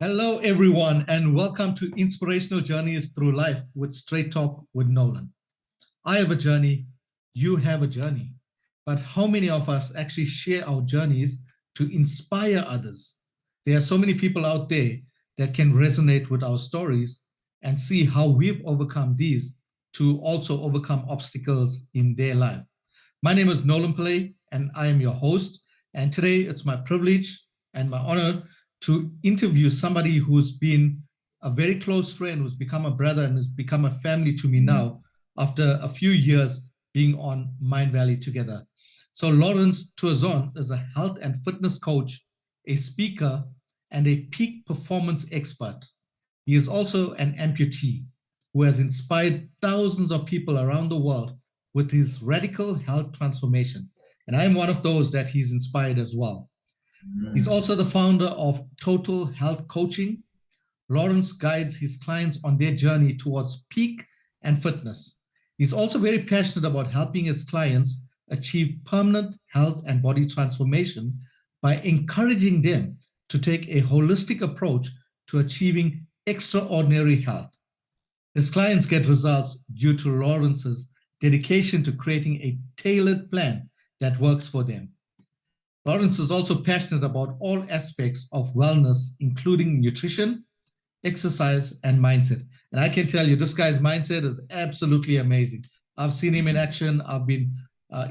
Hello, everyone, and welcome to Inspirational Journeys Through Life with Straight Talk with Nolan. I have a journey, you have a journey, but how many of us actually share our journeys to inspire others? There are so many people out there that can resonate with our stories and see how we've overcome these to also overcome obstacles in their life. My name is Nolan Pillay, and I am your host. And today it's my privilege and my honor to interview somebody who's been a very close friend, who's become a brother, and has become a family to me now after a few years being on Mind Valley together. So Lawrence Tuazon is a health and fitness coach, a speaker, and a peak performance expert. He is also an amputee who has inspired thousands of people around the world with his radical health transformation. And I'm one of those that he's inspired as well. He's also the founder of Total Health Coaching. Lawrence guides his clients on their journey towards peak and fitness. He's also very passionate about helping his clients achieve permanent health and body transformation by encouraging them to take a holistic approach to achieving extraordinary health. His clients get results due to Lawrence's dedication to creating a tailored plan that works for them. Lawrence is also passionate about all aspects of wellness, including nutrition, exercise, and mindset. And I can tell you, this guy's mindset is absolutely amazing. I've seen him in action. I've been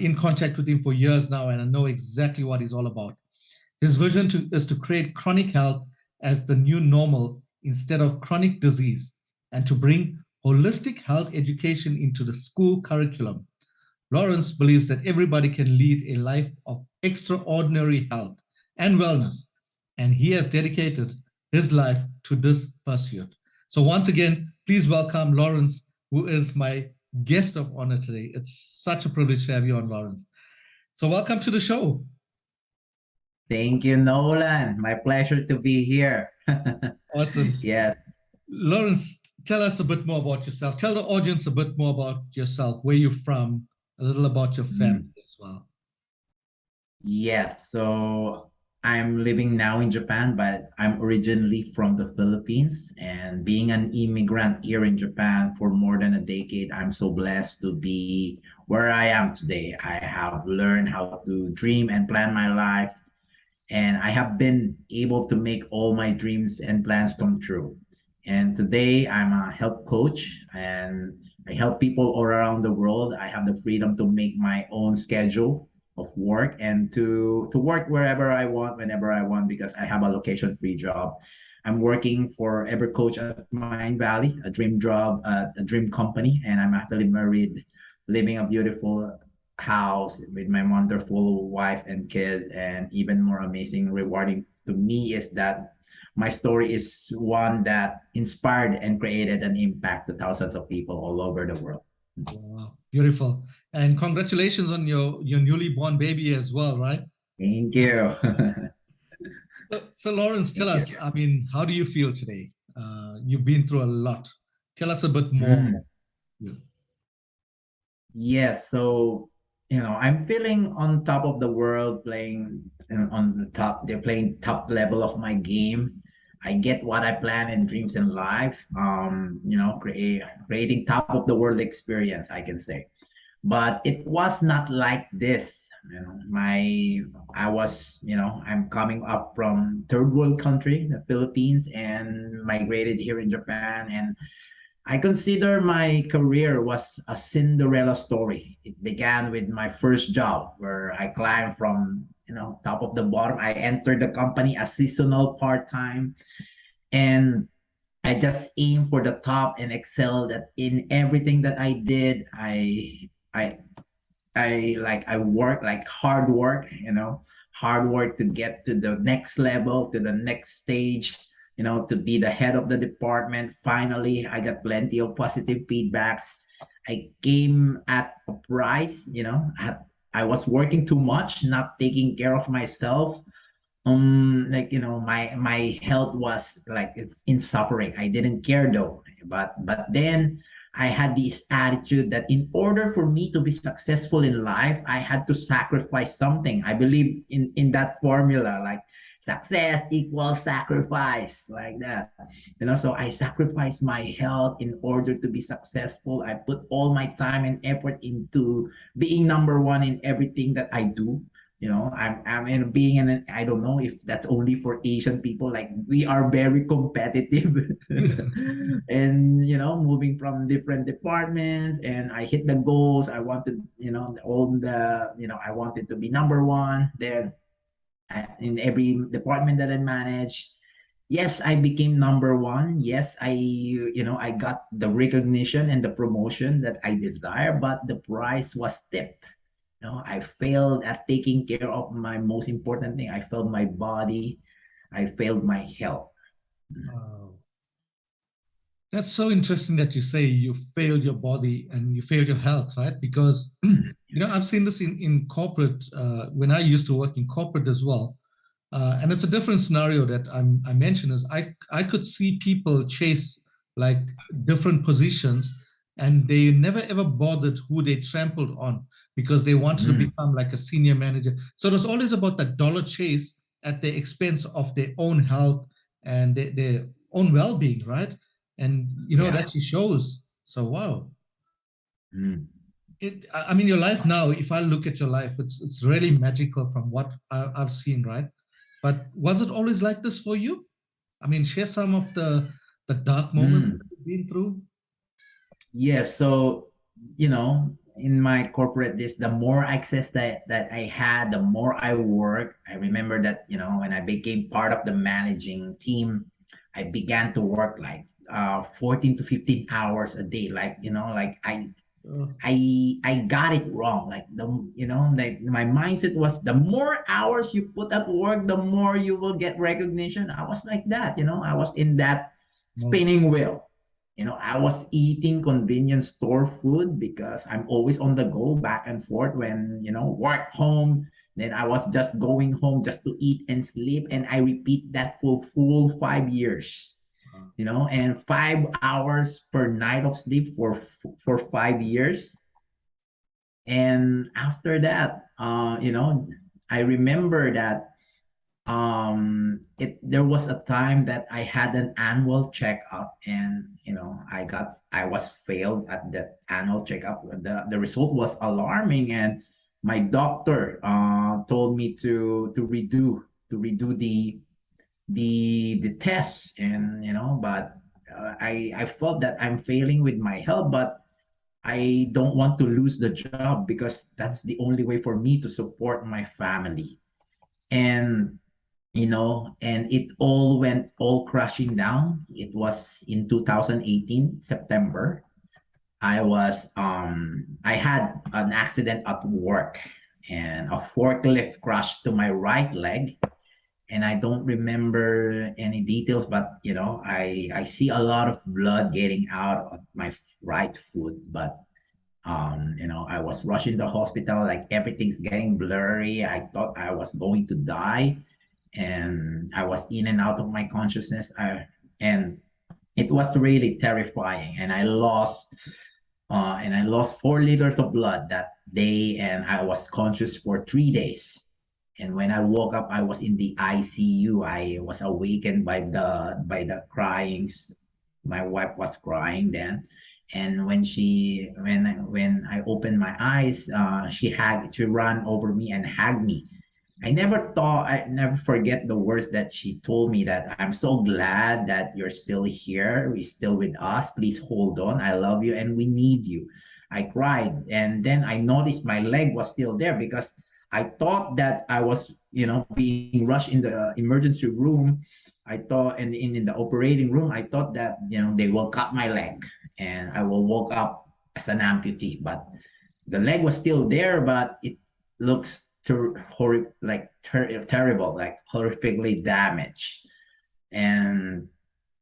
in contact with him for years now, and I know exactly what he's all about. His vision is to create chronic health as the new normal instead of chronic disease, and to bring holistic health education into the school curriculum. Lawrence believes that everybody can lead a life of extraordinary health and wellness, and he has dedicated his life to this pursuit. So once again, please welcome Lawrence, who is my guest of honor today. It's such a privilege to have you on, Lawrence. So welcome to the show. Thank you, Nolan. My pleasure to be here. Awesome. Yes. Lawrence, tell us a bit more about yourself. Tell the audience a bit more about yourself, where you're from, a little about your family as well. Yes. So I'm living now in Japan, but I'm originally from the Philippines. And being an immigrant here in Japan for more than a decade, I'm so blessed to be where I am today. I have learned how to dream and plan my life, and I have been able to make all my dreams and plans come true. And today I'm a health coach, and I help people all around the world. I have the freedom to make my own schedule of work and to work wherever I want, whenever I want, because I have a location free job. I'm working for Ever Coach at Mind Valley, a dream job, a dream company, and I'm happily married, living a beautiful house with my wonderful wife and kids. And even more amazing, rewarding to me is that my story is one that inspired and created an impact to thousands of people all over the world. Wow, beautiful. And congratulations on your newly born baby as well, right? Thank you. So Lawrence, tell Thank us, you. I mean, how do you feel today? You've been through a lot. Tell us a bit more about you. Yes, so I'm feeling on top of the world, playing on the top. They're playing top level of my game. I get what I plan and dreams in life. Creating top of the world experience, I can say. But it was not like this. I'm coming up from third world country, the Philippines, and migrated here in Japan, and I consider my career was a Cinderella story. It began with my first job where I climbed from, top of the bottom. I entered the company as seasonal part-time, and I just aimed for the top and excelled at in everything that I did. I I work like hard work to get to the next level, to the next stage, to be the head of the department. Finally, I got plenty of positive feedbacks. I came at a price, I was working too much, not taking care of myself. My health was like it's in suffering. I didn't care though, but then I had this attitude that in order for me to be successful in life, I had to sacrifice something. I believe in that formula, like success equals sacrifice, like that. So I sacrificed my health in order to be successful. I put all my time and effort into being number one in everything that I do. I'm in being an, I don't know if that's only for Asian people. Like, we are very competitive, and moving from different departments, and I hit the goals. I wanted, all the, I wanted to be number one. Then in every department that I manage, yes, I became number one. Yes, I got the recognition and the promotion that I desire, but the price was steep. I failed at taking care of my most important thing. I failed my body. I failed my health. Wow. That's so interesting that you say you failed your body and you failed your health, right? Because I've seen this in corporate when I used to work in corporate as well. And it's a different scenario that I mentioned is I could see people chase like different positions, and they never ever bothered who they trampled on because they wanted to Mm, become like a senior manager. So it was always about that dollar chase at the expense of their own health and their own well-being, right? And it yeah. actually shows. So wow. Mm. I mean, your life now, if I look at your life, it's really magical from what I've seen, right? But was it always like this for you? I mean, share some of the dark moments that Mm. you've been through. Yes. So, in my corporate this, the more access that I had, the more I work. I remember that, when I became part of the managing team, I began to work like 14 to 15 hours a day. Like, like Uh, I got it wrong. Like, like my mindset was, the more hours you put at work, the more you will get recognition. I was like that. I was in that no. spinning wheel. I was eating convenience store food because I'm always on the go, back and forth, when work, home. Then I was just going home just to eat and sleep, and I repeat that for full 5 years. And 5 hours per night of sleep for 5 years. And after that, I remember that there was a time that I had an annual checkup, and I was failed at the annual checkup. The result was alarming, and my doctor told me to redo the tests. And but I felt that I'm failing with my health, but I don't want to lose the job because that's the only way for me to support my family. And and it all went all crashing down. It was in 2018 September. I had an accident at work, and a forklift crashed to my right leg. And I don't remember any details, but I see a lot of blood getting out of my right foot. But I was rushing to the hospital, like everything's getting blurry. I thought I was going to die, and I was in and out of my consciousness. And it was really terrifying. And I lost 4 liters of blood that day, and I was conscious for 3 days. And when I woke up, I was in the ICU. I was awakened by the cryings. My wife was crying then, and when I opened my eyes, she ran over me and hugged me. I never forget the words that she told me, that I'm so glad that you're still here. You're still with us. Please hold on. I love you and we need you. I cried. And then I noticed my leg was still there, because I thought that I was, being rushed in the emergency room. I thought, and in the operating room, I thought that, they will cut my leg and I will walk up as an amputee. But the leg was still there, but it looks terrible, like horrifically damaged. And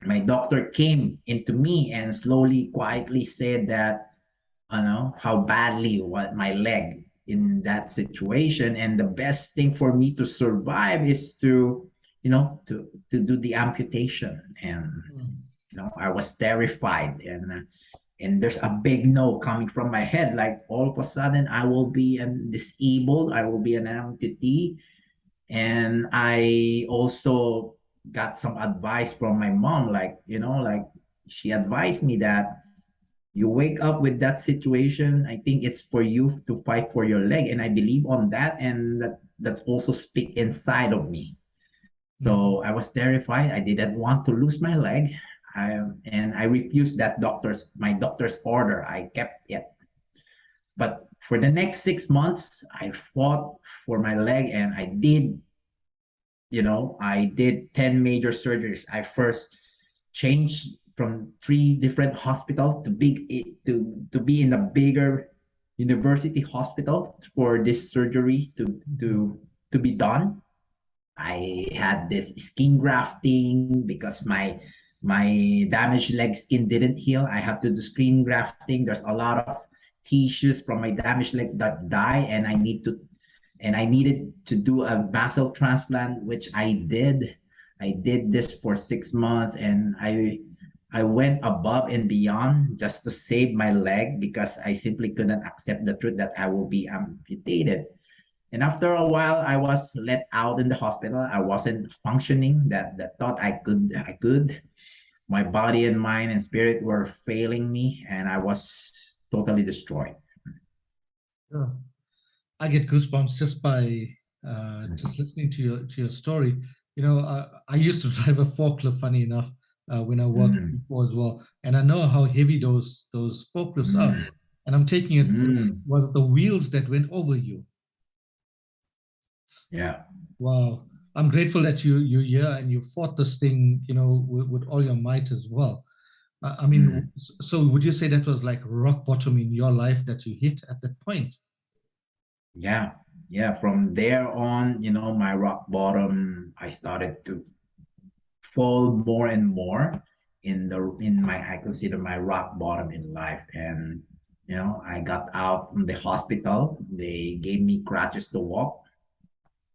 my doctor came into me and slowly, quietly said that, how badly what my leg in that situation, and the best thing for me to survive is to do the amputation. And Mm. I was terrified, and there's a big no coming from my head, like all of a sudden I will be disabled, I will be an amputee. And I also got some advice from my mom, like, like she advised me that you wake up with that situation. I think it's for you to fight for your leg. And I believe on that. And that's also speak inside of me. Mm. So I was terrified. I didn't want to lose my leg. And I refused that my doctor's order. I kept it. But for the next 6 months, I fought for my leg and I did 10 major surgeries. I first changed from three different hospitals to be in a bigger university hospital for this surgery to be done. I had this skin grafting because my damaged leg skin didn't heal. I have to do skin grafting. There's a lot of tissues from my damaged leg that die, and I needed to do a muscle transplant, which I did. I did this for 6 months, and I went above and beyond just to save my leg because I simply couldn't accept the truth that I will be amputated. And after a while, I was let out in the hospital. I wasn't functioning. That thought I could. My body and mind and spirit were failing me, and I was totally destroyed. Yeah. I get goosebumps just by just Mhm. listening to your story. I used to drive a forklift, funny enough, when I worked Mm, before as well, and I know how heavy those forklifts are. mm, And I'm taking it. mm. Was it the wheels that went over you? Yeah. Wow. I'm grateful that you're here and you fought this thing, with all your might as well. I mean, Mm. so would you say that was like rock bottom in your life that you hit at that point? Yeah. Yeah. From there on, my rock bottom, I started to fall more and more I consider my rock bottom in life. And I got out from the hospital. They gave me crutches to walk,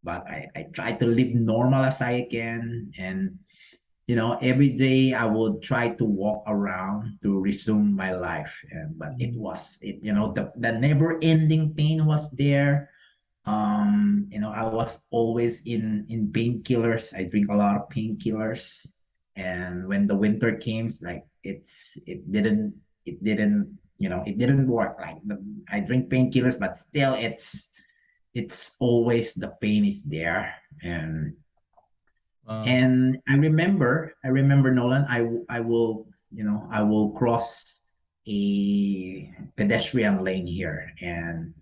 but I tried to live normal as I can. And every day I would try to walk around to resume my life. But Mm. the never ending pain was there. I was always in painkillers. I drink a lot of painkillers. And when the winter came, like it didn't work. Like I drink painkillers, but still it's always the pain is there. and Wow. and I remember, Nolan, I will cross a pedestrian lane here. And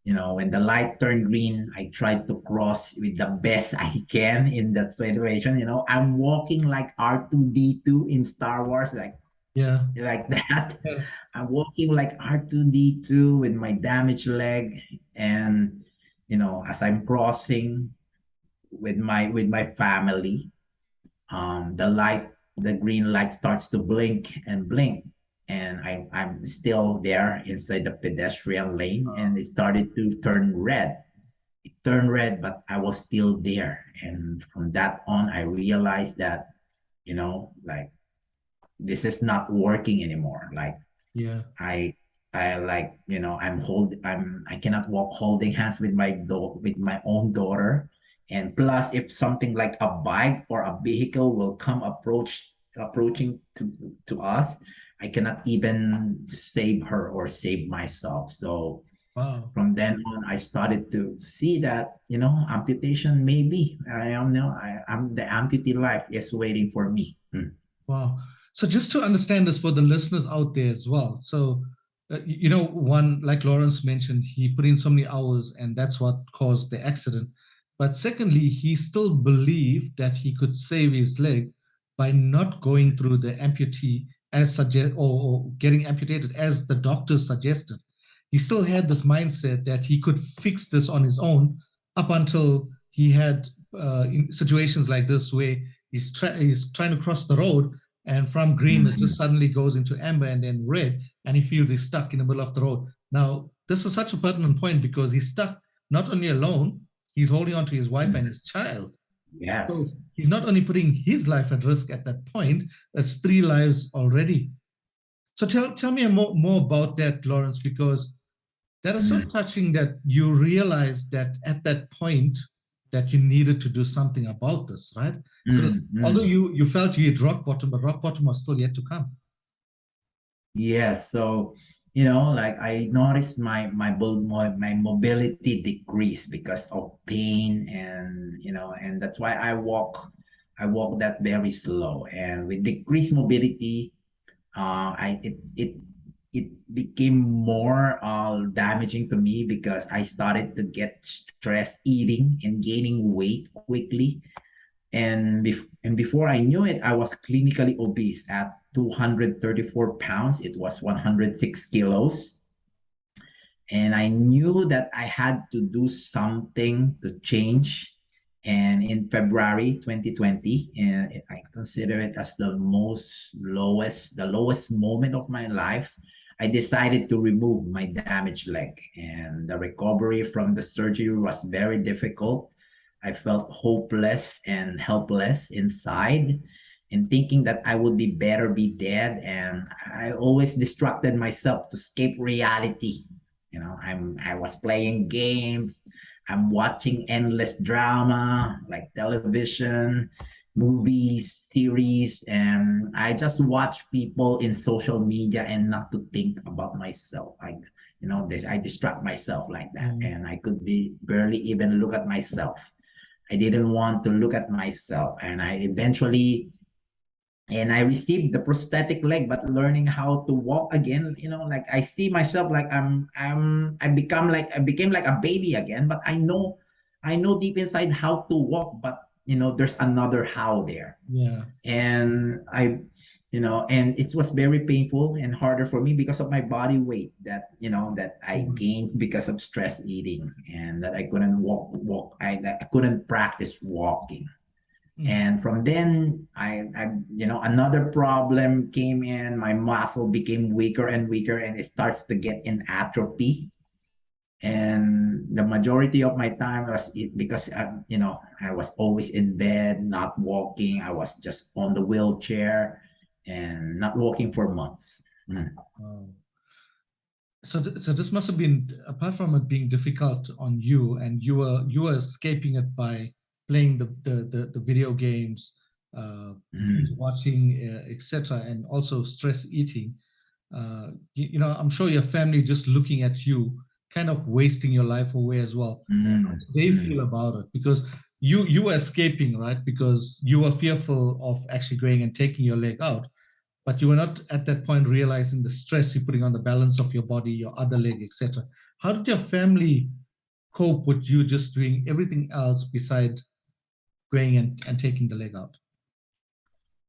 when the light turned green, I tried to cross with the best I can in that situation. I'm walking like R2D2 in Star Wars, Yeah. like that. Yeah. I'm walking like R2D2 with my damaged leg. And as I'm crossing with my family, the green light starts to blink and blink. And I'm still there inside the pedestrian lane, and it started to turn red. It turned red, but I was still there. And from that on, I realized that, like, this is not working anymore. Like, Yeah. I I cannot walk holding hands with my own daughter. And plus, if something like a bike or a vehicle will come approaching to us, I cannot even save her or save myself. So Wow. from then on, I started to see that, amputation, maybe I'm the amputee life is waiting for me. Mm. Wow. So just to understand this for the listeners out there as well. So, one, like Lawrence mentioned, he put in so many hours and that's what caused the accident. But secondly, he still believed that he could save his leg by not going through the amputee as suggest or getting amputated as the doctors suggested. He still had this mindset that he could fix this on his own up until he had in situations like this where he's trying to cross the road, and from green it just Mm. suddenly goes into amber and then red, and he feels he's stuck in the middle of the road. Now this is such a pertinent point because he's stuck not only alone, he's holding on to his wife and Mm. his child. So Yes. he's not only putting his life at risk at that point, that's three lives already. So tell me more about that, Lawrence, because that is so Mm. touching that you realize that at that point that you needed to do something about this, right? Because although you felt you hit rock bottom, but rock bottom was still yet to come. Yes, so like I noticed my mobility decrease because of pain, and and that's why I walk that very slow. And with decreased mobility, it became more damaging to me because I started to get stress eating and gaining weight quickly. And before I knew it, I was clinically obese at 234 pounds. It was 106 kilos. And I knew that I had to do something to change. And in February 2020, and I consider it as the lowest moment of my life. I decided to remove my damaged leg, and the recovery from the surgery was very difficult. I felt hopeless and helpless inside, and thinking that I would be better be dead. And I always distracted myself to escape reality. I was playing games. I'm watching endless drama like television, movies, series, and I just watch people in social media and not to think about myself. I distract myself like that, and I could be barely even look at myself. I didn't want to look at myself, and I received the prosthetic leg, but learning how to walk again, like I see myself like I became like a baby again, but I know deep inside how to walk, but there's another how there. Yeah. And and it was very painful and harder for me because of my body weight that I gained because of stress eating, and that I couldn't that I couldn't practice walking. And from then, another problem came in. My muscle became weaker and weaker, and it starts to get in atrophy. And the majority of my time was because I was always in bed, not walking. I was just on the wheelchair and not walking for months. Wow. So this must have been, apart from it being difficult on you, and you were escaping it by playing the video games, watching, etc., and also stress eating. I'm sure your family just looking at you, kind of wasting your life away as well. How did they feel about it? Because you were escaping, right? Because you were fearful of actually going and taking your leg out, but you were not at that point realizing the stress you're putting on the balance of your body, your other leg, etc. How did your family cope with you just doing everything else beside going and taking the leg out?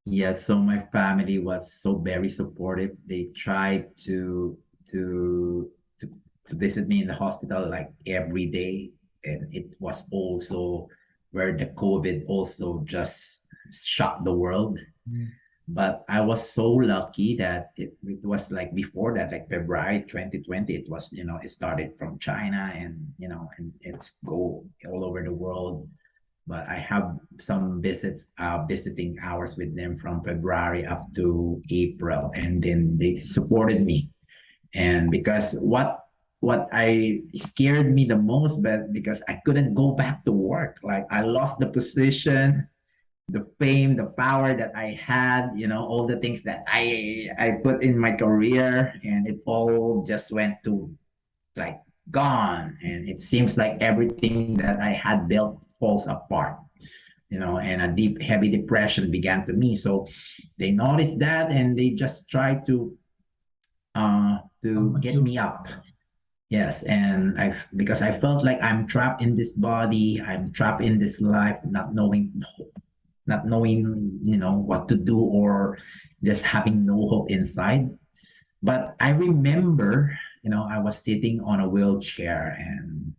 Yes, so my family was so very supportive. They tried to to to visit me in the hospital like every day, and it was also where the COVID also just shocked the world. But I was so lucky that it was like before that, like February 2020, it was, it started from China, and, and it's go all over the world. But I have some visiting hours with them from February up to April, and then they supported me. And because what I scared me the most, but because I couldn't go back to work, like I lost the position, the fame, the power that I had, all the things that I put in my career, and it all just went to like gone. And it seems like everything that I had built falls apart, and a deep, heavy depression began to me. So they noticed that, and they just tried to get me up. Yes, and because I felt like I'm trapped in this body, I'm trapped in this life, not knowing what to do, or just having no hope inside. But I remember, I was sitting on a wheelchair, and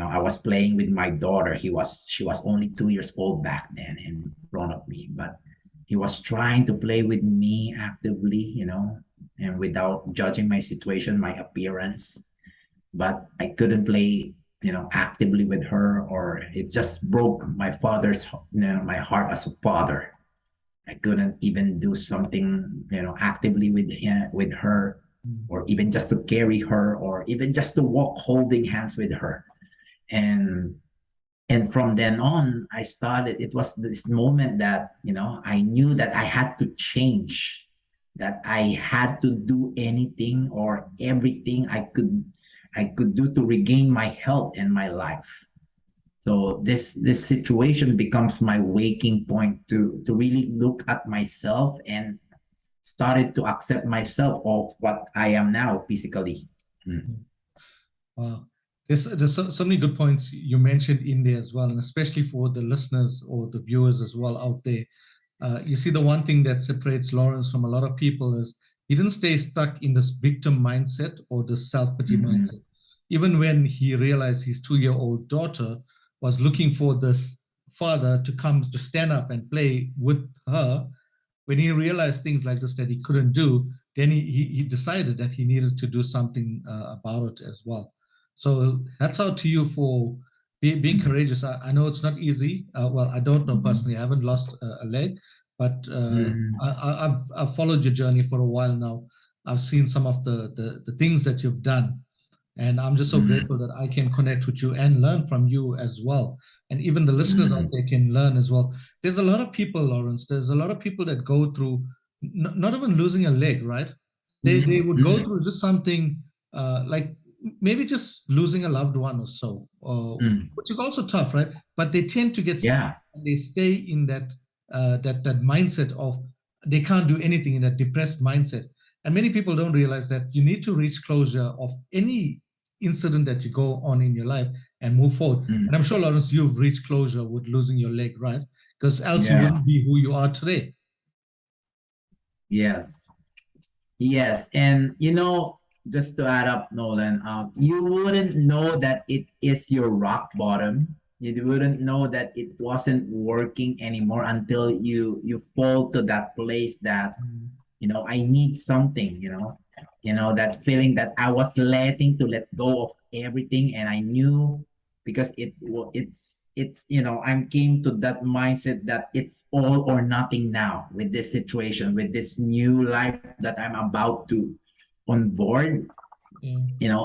I was playing with my daughter. She was only 2 years old back then, in front of me, but he was trying to play with me actively, and without judging my situation, my appearance. But I couldn't play, actively with her, or it just broke my heart as a father. I couldn't even do something, actively with her, or even just to carry her, or even just to walk holding hands with her. And And from then on, I started, it was this moment that, I knew that I had to change, that I had to do anything or everything I could do to regain my health and my life. So this situation becomes my waking point to really look at myself and started to accept myself of what I am now physically. Mm. Wow. There's so many good points you mentioned in there as well, and especially for the listeners or the viewers as well out there. You see, the one thing that separates Lawrence from a lot of people is he didn't stay stuck in this victim mindset or this self-pity Mhm. mindset. Even when he realized his 2-year-old daughter was looking for this father to come to stand up and play with her, when he realized things like this that he couldn't do, then he decided that he needed to do something about it as well. So hats out to you for being courageous. I know it's not easy. Well, I don't know personally. I haven't lost a leg, but Mhm. I've followed your journey for a while now. I've seen some of the things that you've done, and I'm just so grateful Mhm. that I can connect with you and learn from you as well. And even the listeners out Mhm. there can learn as well. There's a lot of people, Lawrence. There's a lot of people that go through not even losing a leg, right? They Mhm. would go Mhm. through just something like maybe just losing a loved one or so, Mhm. which is also tough, right? But they tend to get stuck Yeah. and they stay in that mindset of they can't do anything, in that depressed mindset. And many people don't realize that you need to reach closure of any incident that you go on in your life and move forward. And Mhm. I'm sure, Lawrence, you've reached closure with losing your leg, right? Because else you Yeah. wouldn't be who you are today. Yes. Yes. And just to add up, Nolan, you wouldn't know that it is your rock bottom. You wouldn't know that it wasn't working anymore until you fall to that place that Mm. I need something, that feeling that I was let go of everything, and I knew because I came to that mindset that it's all or nothing now with this situation, with this new life that I'm about to onboard. Yeah.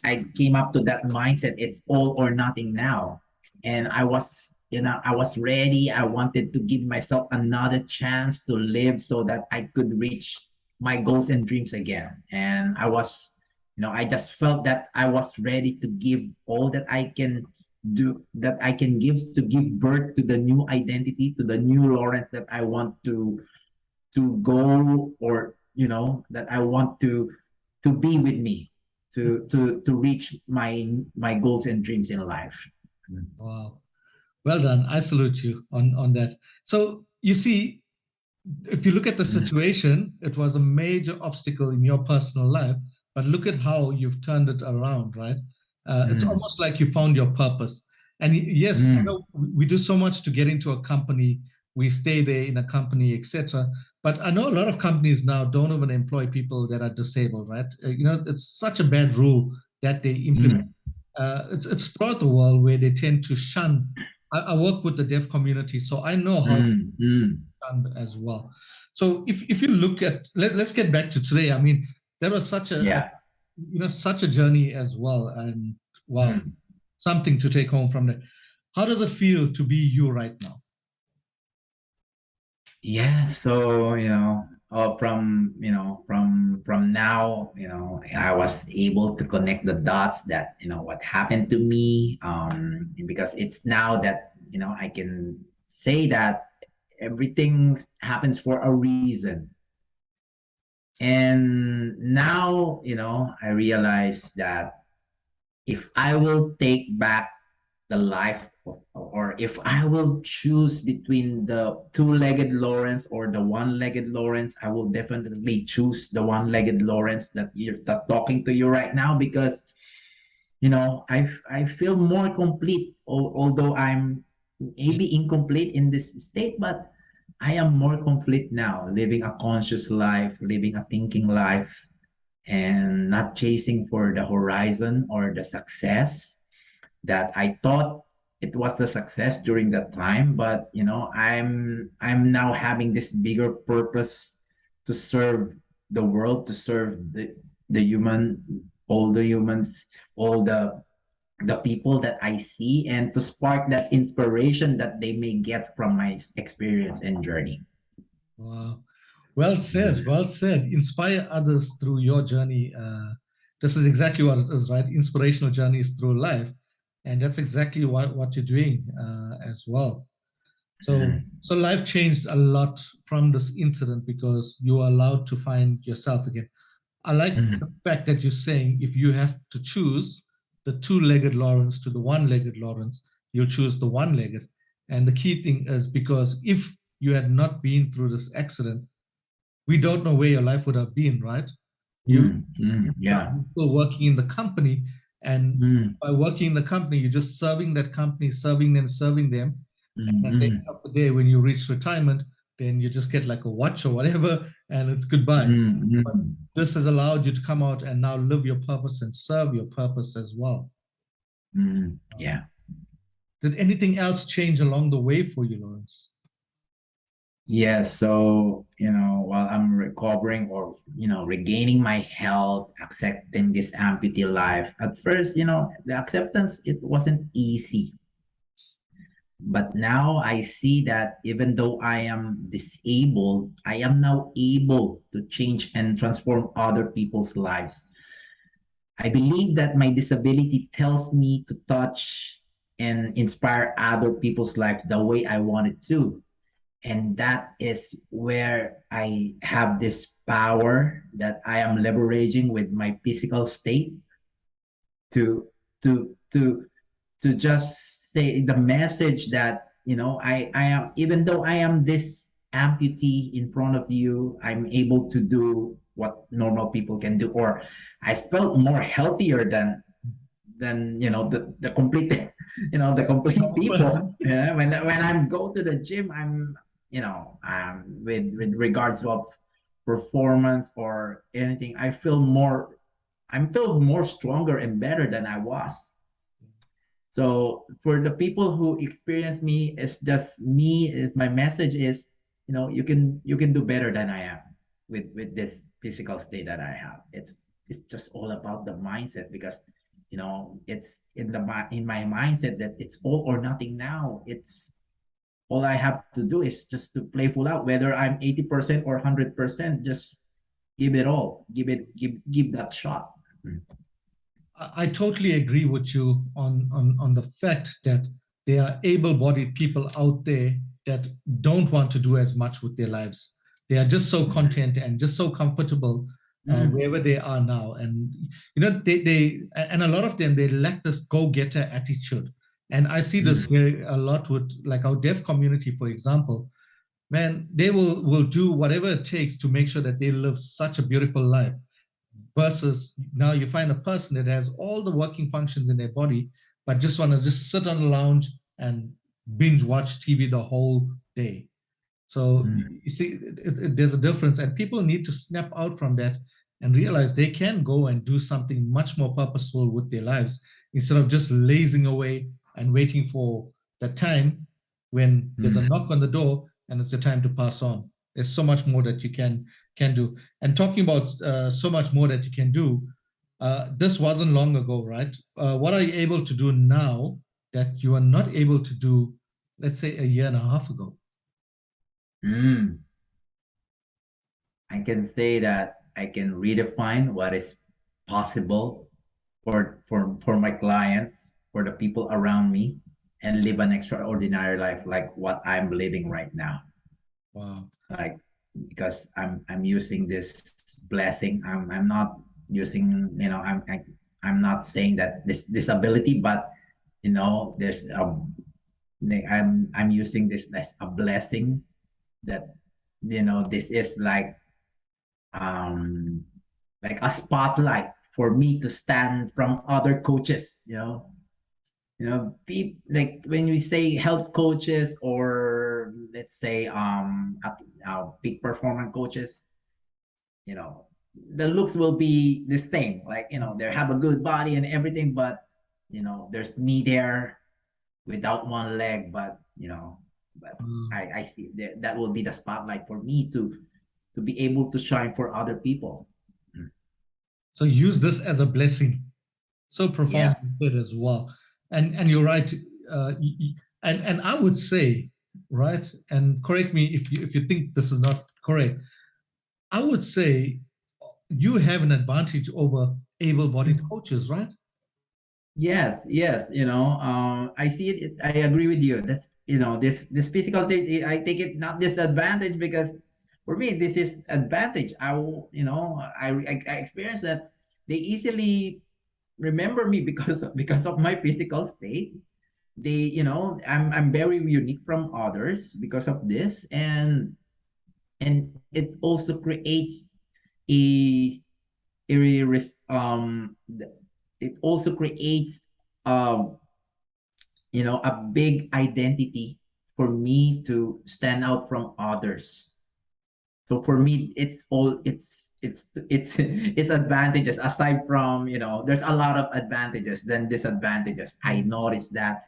I came up to that mindset, it's all or nothing now. And I was ready. I wanted to give myself another chance to live so that I could reach my goals and dreams again. And I just felt that I was ready to give all that I can do, that I can give, to give birth to the new identity, to the new Lawrence that I want to go, or that I want to be with me, to reach my goals and dreams in life. Wow. Well done. I salute you on that. So you see, if you look at the Mm, situation, it was a major obstacle in your personal life, but look at how you've turned it around, right? It's mm, almost like you found your purpose. And yes, I mm, know we do so much to get into a company, we stay there in a company, etc. But I know a lot of companies now don't even employ people that are disabled, right? It's such a bad rule that they implement. mm, It's throughout the world where they tend to shun. I work with the deaf community, so I know how mm, mm. done as well. So if you look at let's get back to today. I mean, there was such Yeah. such a journey as well, and wow, Mm. something to take home from that. How does it feel to be you right now? Yeah. So, from now, I was able to connect the dots that, what happened to me. Because it's now that, I can say that everything happens for a reason. And now, I realize that if I will take back the life or if I will choose between the two-legged Lawrence or the one-legged Lawrence, I will definitely choose the one-legged Lawrence that you're talking to you right now, because I feel more complete, although I'm maybe incomplete in this state, but I am more complete now, living a conscious life, living a thinking life, and not chasing for the horizon or the success that I thought it was the success during that time. But I'm now having this bigger purpose to serve the world, to serve the human, all the humans, all the the people that I see and to spark that inspiration that they may get from my experience and journey. Wow. Well said. Well said. Inspire others through your journey. This is exactly what it is, right? Inspirational journeys through life. And that's exactly what you're doing as well. So, Mm, so life changed a lot from this incident because you are allowed to find yourself again. I like the mm, fact that you're saying if you have to choose the two-legged Lawrence to the one-legged Lawrence, you'll choose the one-legged. And the key thing is because if you had not been through this accident, we don't know where your life would have been, right? You yeah. still working in the company, and Mm, by working in the company, you're just serving that company, serving them. And at the end mm, of the day, when you reach retirement, then you just get like a watch or whatever, and it's goodbye. But mm. this has allowed you to come out and now live your purpose and serve your purpose as well. Yeah. Did anything else change along the way for you, Lawrence? Yeah, so, while I'm recovering or, regaining my health, accepting this amputee life, at first, the acceptance, it wasn't easy. But now I see that even though I am disabled, I am now able to change and transform other people's lives. I believe that my disability tells me to touch and inspire other people's lives the way I wanted to. And that is where I have this power that I am leveraging with my physical state to to to to just say the message that I am, even though I am this amputee in front of you, I'm able to do what normal people can do, or I felt more healthier than the complete the complete Normal people. person. Yeah, when I'm go to the gym, I'm with regards of performance or anything, I feel more stronger and better than I was. So for the people who experience me, it's just me. My message is, you can do better than I am with this physical state that I have. It's just all about the mindset, because it's in my mindset that it's all or nothing now. It's all I have to do is just to play full out, whether I'm 80% or 100%. Just give it all. Give that shot. I totally agree with you on the fact that there are able-bodied people out there that don't want to do as much with their lives. They are just so content and just so comfortable Mm, wherever they are now, and they and a lot of them they lack this go-getter attitude. And I see this mm, very a lot with like our deaf community, for example. Man, they will do whatever it takes to make sure that they live such a beautiful life versus now you find a person that has all the working functions in their body but just want to just sit on the lounge and binge watch TV the whole day. So mm, you see, there's a difference, and people need to snap out from that and realize they can go and do something much more purposeful with their lives instead of just lazing away and waiting for the time when there's a mm. knock on the door and it's the time to pass on. There's so much more that you can do. And talking about so much more that you can do, this wasn't long ago, right? What are you able to do now that you are not able to do, let's say, a year and a half ago? Mm. I can say that I can redefine what is possible for my clients, for the people around me, and live an extraordinary life like what I'm living right now. Wow. Like, because I'm using this blessing. I'm not using, I'm not saying that this disability, but there's I'm using this as a blessing, that this is um like a spotlight for me to stand from other coaches. Like when we say health coaches, or let's say peak performance coaches, you know the looks will be the same, like they have a good body and everything, but there's me there without one leg, but Mm. I see that will be the spotlight for me to be able to shine for other people. So use this as a blessing. So profoundly Yes. said as well. And you're right. And I would say, right, and correct me if you think this is not correct. I would say you have an advantage over able-bodied coaches, right? Yes, yes, I see it. I agree with you. That's, this physical thing. I take it not disadvantage because for me this is advantage. I experience that they easily remember me because of my physical state. I'm very unique from others because of this, and it also creates a it also creates um a big identity for me to stand out from others. So for me, it's advantages aside from, there's a lot of advantages than disadvantages. I noticed that,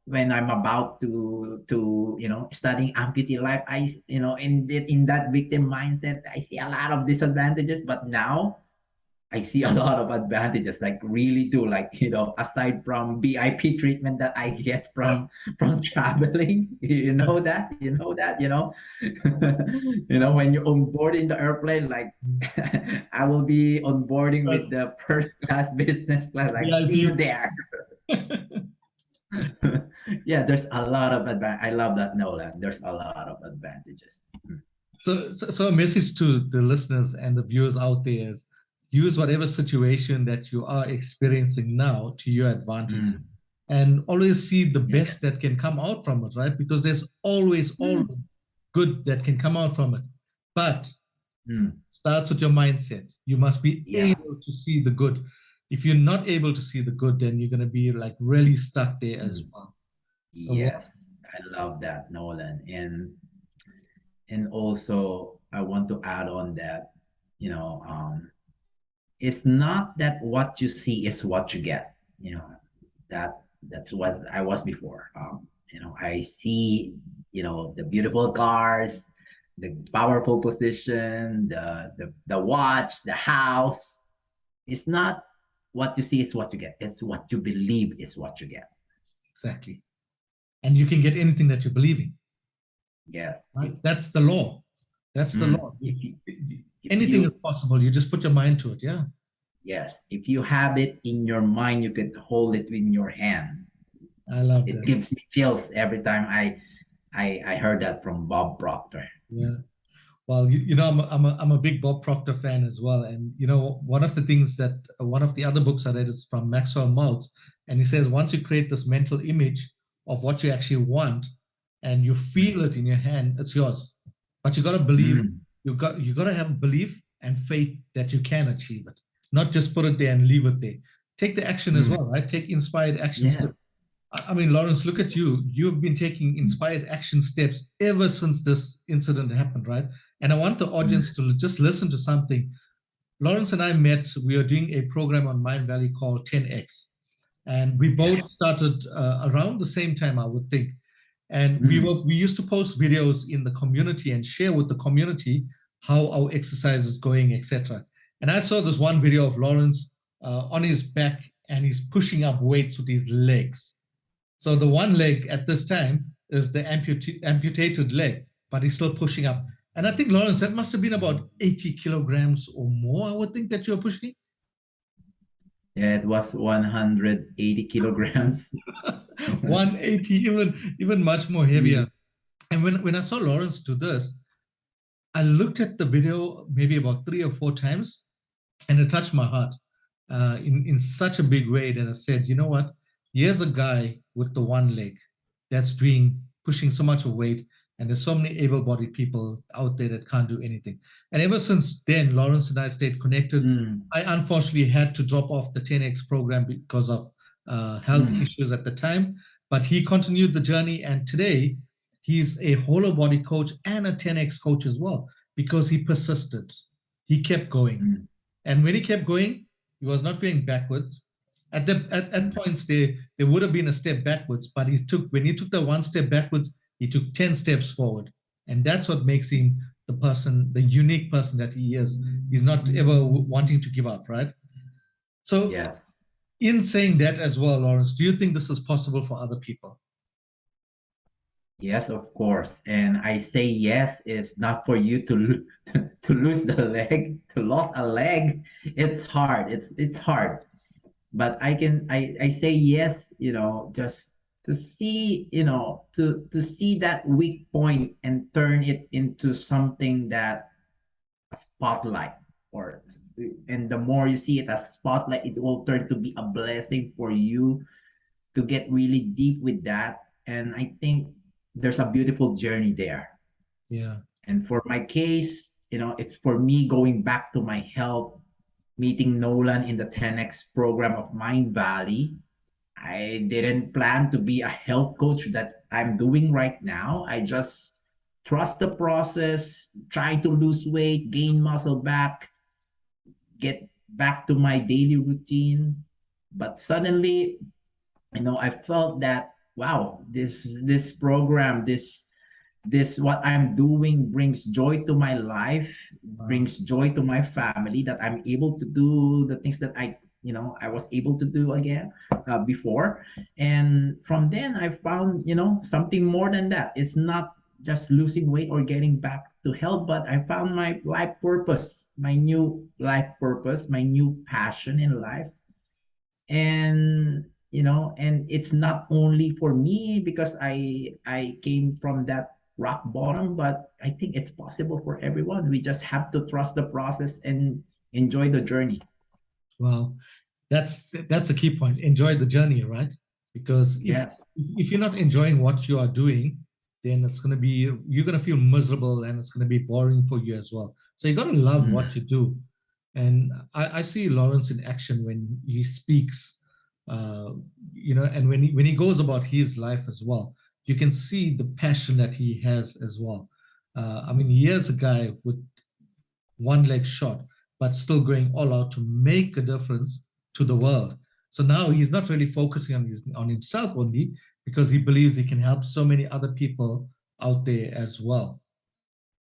when I'm about to studying amputee life, in that victim mindset, I see a lot of disadvantages. But now I see a lot of advantages, like really do, like, aside from VIP treatment that I get from traveling, when you're on board in the airplane, like I will be on boarding with First, the first class, business class, like see you VIP. there. Yeah, there's a lot of I love that, Nolan. There's a lot of advantages. So a message to the listeners and the viewers out there is use whatever situation that you are experiencing now to your advantage Mm. and always see the Yeah. best that can come out from it, right? Because there's always, always good that can come out from it. But Mm. starts with your mindset. You must be Yeah. able to see the good. If you're not able to see the good, then you're going to be like really stuck there as Mm. well. So, Yes, I love that, Nolan. And also I want to add on that, you know, um, it's not that what you see is what you get. That's what I was before. I see, the beautiful cars, the powerful position, the watch, the house. It's not what you see is what you get. It's what you believe is what you get. exactly. And you can get anything that you believe in, Yes. right? That's the law. That's the law. If Anything is you possible. You just put your mind to it. Yeah, Yes, if you have it in your mind, you could hold it in your hand. I love It that. gives me chills every time I heard that from Bob Proctor. Yeah. Well, I'm a big Bob Proctor fan as well. And, one of the things that one of the other books I read is from Maxwell Maltz. And he says, once you create this mental image of what you actually want and you Mm. feel it in your hand, it's yours. But you got to believe, Mm. you got to have belief and faith that you can achieve it, not just put it there and leave it there. Take the action as Mm. well, right? Take inspired action Yes. steps. I mean, Lawrence, look at you. You've been taking Mm. inspired action steps ever since this incident happened, right? And I want the Mm. audience to just listen to something. Lawrence and I met, we are doing a program on Mind Valley called 10X. And we Yeah. both started around the same time, I would think. And we Mm. used to post videos in the community and share with the community how our exercise is going, etc. And I saw this one video of Lawrence on his back and he's pushing up weights with his legs. So the one leg at this time is the amputated leg, but he's still pushing up. And I think, Lawrence, that must have been about 80 kilograms or more, I would think, that you're pushing. Yeah, it was 180 kilograms. 180, even much more heavier. And when I saw Lawrence do this, I looked at the video maybe about 3 or 4 times, and it touched my heart in such a big way that I said, you know what? Here's a guy with the one leg that's pushing so much of weight, and there's so many able-bodied people out there that can't do anything. And ever since then, Lawrence and I stayed connected. Mm. I unfortunately had to drop off the 10X program because of health Mm. issues at the time, but he continued the journey, and today he's a whole body coach and a 10X coach as well because he persisted. He kept going. Mm. And when he kept going, he was not going backwards. At points there would have been a step backwards, but when he took the one step backwards, he took 10 steps forward. And that's what makes him the unique person that he is. He's not ever wanting to give up, right? So Yes. in saying that as well, Lawrence, do you think this is possible for other people? Yes, of course. And I say yes is not for you to to lose the leg, to lose a leg. It's hard. It's hard. But I say yes, just to see, to see that weak point and turn it into something that a spotlight or and the more you see it as a spotlight, it will turn to be a blessing for you to get really deep with that. And I think there's a beautiful journey there. Yeah. And for my case, it's for me going back to my health, meeting Nolan in the 10X program of Mind Valley. I didn't plan to be a health coach that I'm doing right now. I just trust the process, try to lose weight, gain muscle back, get back to my daily routine. But suddenly, I felt that wow, this program, this what I'm doing brings joy to my life, Wow. brings joy to my family, that I'm able to do the things that I was able to do again before. And from then I found, something more than that. It's not just losing weight or getting back to health, but I found my life purpose, my new life purpose, my new passion in life. And and it's not only for me because I came from that rock bottom, but I think it's possible for everyone. We just have to trust the process and enjoy the journey. Wow. That's a key point. Enjoy the journey, right? Because Yes. if you're not enjoying what you are doing, then it's going to be, you're going to feel miserable, and it's going to be boring for you as well. So you got to love Mm. what you do. And I see Lawrence in action when he speaks, and when he goes about his life as well. You can see the passion that he has as well. I mean, he is a guy with one leg shot, but still going all out to make a difference to the world. So now he's not really focusing on himself only, because he believes he can help so many other people out there as well.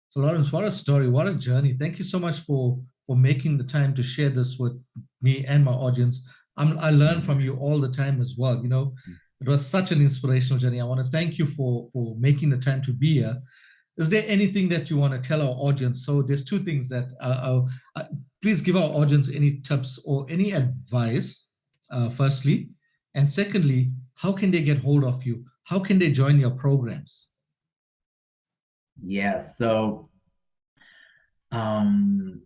So Lawrence, what a story, what a journey. Thank you so much for making the time to share this with me and my audience. I learn from you all the time as well. It was such an inspirational journey. I want to thank you for making the time to be here. Is there anything that you want to tell our audience? So there's two things that please give our audience any tips or any advice, firstly. And secondly, how can they get hold of you? How can they join your programs? Yes. So um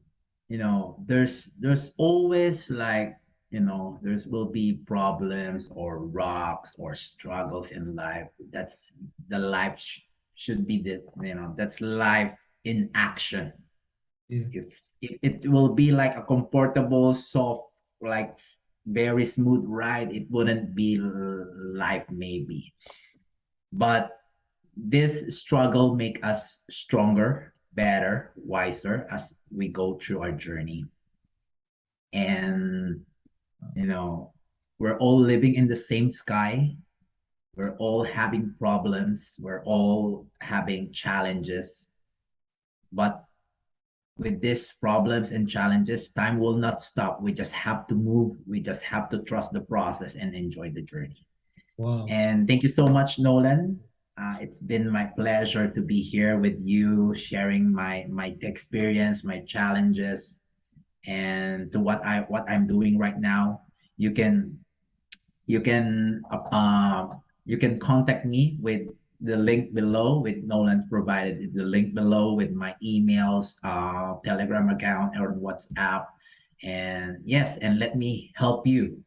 there's always like, there's will be problems or rocks or struggles in life. That's the life should be the, that's life in action. Yeah. If it will be like a comfortable, soft, like very smooth ride, it wouldn't be life maybe. But this struggle make us stronger, better, wiser as we go through our journey. And we're all living in the same sky. We're all having problems. We're all having challenges. But with these problems and challenges, time will not stop. We just have to move. We just have to trust the process and enjoy the journey. Wow. And thank you so much, Nolan. It's been my pleasure to be here with you, sharing my experience, my challenges, and to what I'm doing right now. You can you can you can contact me with the link below, with Nolan's provided the link below with my emails, Telegram account, or WhatsApp. And yes, and let me help you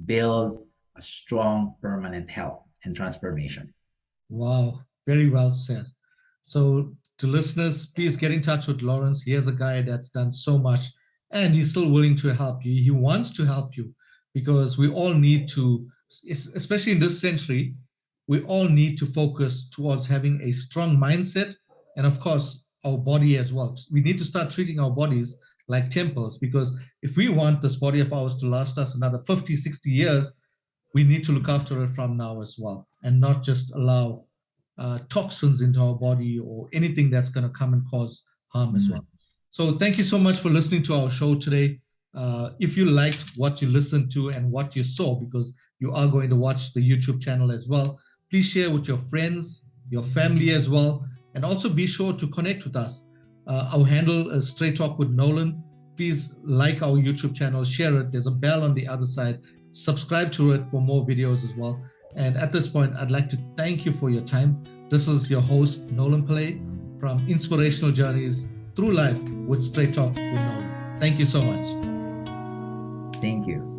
build a strong permanent health and transformation. Wow, very well said. So, to listeners, please get in touch with Lawrence. He is a guy that's done so much, and he's still willing to help you. He wants to help you, because we all need to, especially in this century, we all need to focus towards having a strong mindset, and, of course, our body as well. We need to start treating our bodies like temples, because if we want this body of ours to last us another 50, 60 years, we need to look after it from now as well, and not just allow toxins into our body or anything that's going to come and cause harm as Mm. well. So thank you so much for listening to our show today. If you liked what you listened to and what you saw, because you are going to watch the YouTube channel as well, please share with your friends, your family as well, and also be sure to connect with us. Our handle is Straight Talk with Nolan. Please like our YouTube channel, share it. There's a bell on the other side. Subscribe to it for more videos as well. And at this point, I'd like to thank you for your time. This is your host, Nolan Pillay, from Inspirational Journeys Through Life with Straight Talk with Nolan. Thank you so much. Thank you.